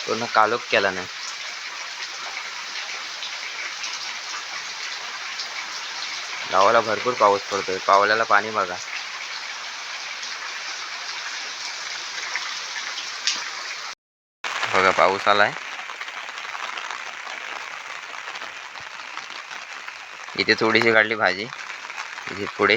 पूर्ण कालोख केला नाही. गावाला भरपूर पाऊस पडतोय. पावल्याला पाणी बघा. बघा पाऊस आलाय. इथे थोडीशी काढली भाजी. इथे पुढे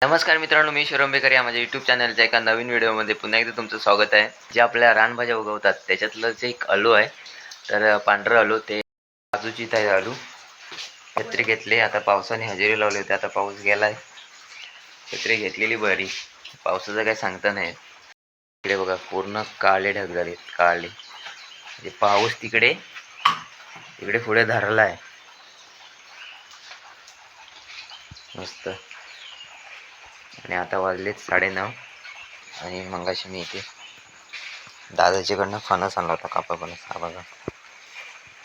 नमस्कार मित्रांनो, मी शिरोंबेकर या माझ्या यूट्यूब चॅनलच्या एका नवीन व्हिडिओमध्ये पुन्हा एकदा तुमचं स्वागत आहे. जे आपल्या रानभाज्या उगवतात त्याच्यातलंच एक आलू आहे. तर पांढरं आलू, ते काजूची ताई आलू छत्री घेतली. आता पावसाने हजेरी लावली होती. आता पाऊस गेलाय. छत्री घेतलेली बरी. पावसाचं काही सांगता नाही. इकडे बघा पूर्ण काळे ढग झालेत. काळे म्हणजे पाऊस तिकडे पुढे धरलाय मस्त. आणि आता वाजलेत 9:30. आणि मगाशी मी इथे दादाच्याकडनं फणस आणला होता, कापा फणस. हा बघा,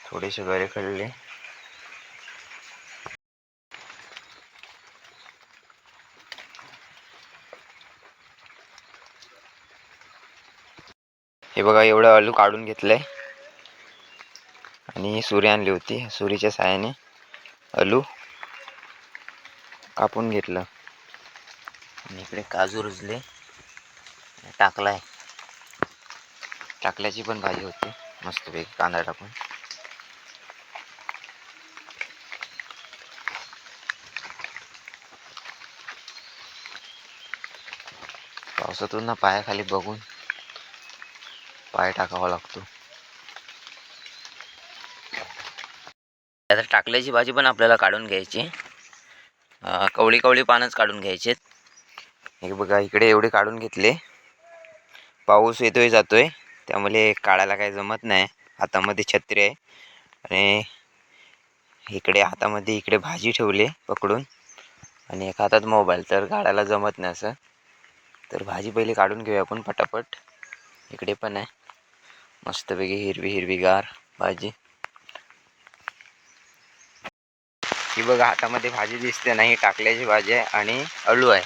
थोडेसे गरे खाल्ले. हे बघा, एवढं आलू काढून घेतलंय आणि सुरी आणली होती. सुरीच्या साहाय्याने आलू कापून घेतलं. आणि इकडे काजू रुजले, टाकलाय. टाकल्याची पण भाजी होती मस्तपैकी कांदा टाकून. पावसातून ना पायाखाली बघून पाय टाकावा लागतो. आता टाकल्याची भाजी पण आपल्याला काढून घ्यायची. कवळी कवळी पानच काढून घ्यायचे. हे बघा, इकडे एवढे काढून घेतले. पाऊस येतोय जातोय त्यामुळे काढायला काही जमत नाही. हातामध्ये छत्री आहे आणि इकडे हातामध्ये इकडे भाजी ठेवली पकडून आणि एका हातात मोबाईल, तर काढायला जमत नाही असं. तर भाजी पहिले काढून घेऊया आपण पटापट. इकडे पण आहे मस्तपैकी हिरवीगार भाजी. ही बघा हातामध्ये भाजी दिसते नाही, टाकल्याची भाजी आहे आणि आलू आहे.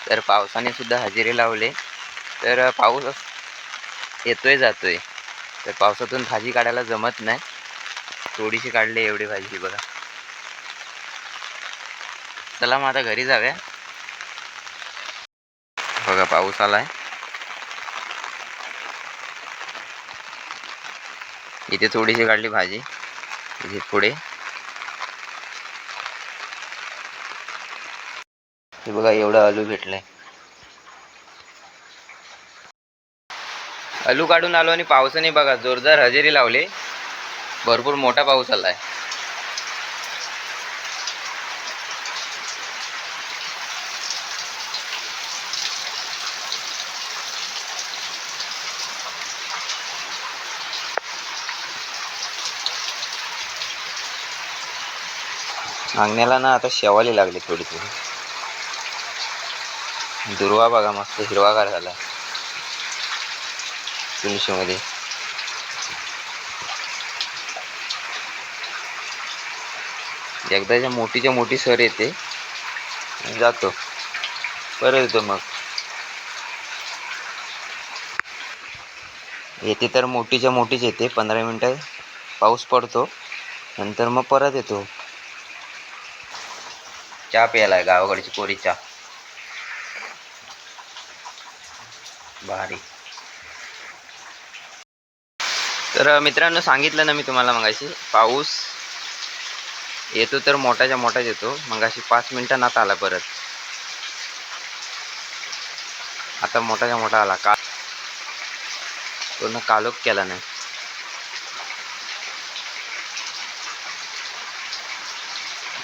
तर पावसाने सुद्धा हजेरी लावले. तर पाऊस येतोय जातोय, तर पावसातून भाजी काढायला जमत नाही. थोडीशी काढली एवढी भाजी बघा. चला मग आता घरी जाऊया. बघा पाऊस आलाय. इथे थोडीशी काढली भाजी. इथे पुढे हे बघा, एवढं आलू भेटलंय. आलू काढून आलो आणि पावसाने बघा जोरदार हजेरी लावली. भरपूर मोठा पाऊस आलाय. अंगण्याला ना आता शेवाली लागली थोडी थोडी. दुर्वा बघा मस्त हिरवागार झाला तुळशीमध्ये. एकदाच्या मोठी सर येते, जातो, परत येतो. मग येते तर मोठीच येते. 15 मिनिटं पाऊस पडतो, नंतर मग परत येतो. चहा प्यायलाय गावाकडची कोरी चहा, भारी. तर मित्रांनो, सांगितलं ना मी तुम्हाला मगाशी, पाऊस येतो तर मोठाच येतो. मगाशी 5 मिनिटांत आता आला परत. आता मोठा आला. पूर्ण कालोख केला नाही.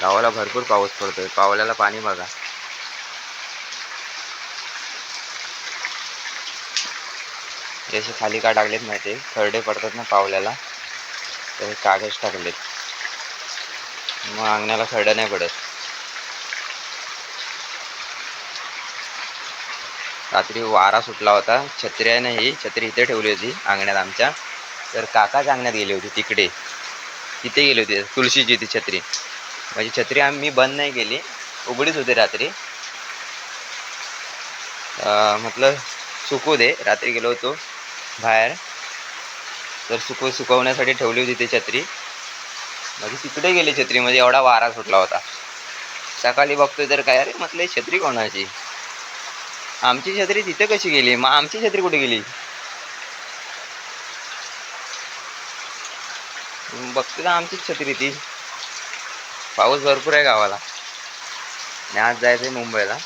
गावाला भरपूर पाऊस पडतोय. पावल्याला पाणी बघा. जसे खाली का टाकलेत माहिती, खरडे पडतात ना पावल्याला, तर कागद टाकलेत. मग अंगणाला खरडा नाही पडत. रात्री वारा सुटला होता. छत्री आहे ना, ही छत्री इथे ठेवली होती अंगणात आमच्या. तर काकाच अंगणात गेली होती, तिथे गेली होती तुळशीची ती छत्री. माझी छत्री आम्ही बंद नाही केली, उघडीच होती रात्री. म्हटलं सुकू दे, रात्री गेलो होतो बाहेर तर सुकवण्यासाठी ठेवली होती ती छत्री. माझी तिकडे गेली छत्री, म्हणजे एवढा वारा सुटला होता. सकाळी बघतोय तर काय, अरे म्हटलं छत्री कोणाची, आमची छत्री तिथे कशी गेली, मग आमची छत्री कुठे गेली. बघतोय आमचीच छत्री ती. पाऊस भरपूर आहे गावाला आणि आज जायचंय मुंबईला.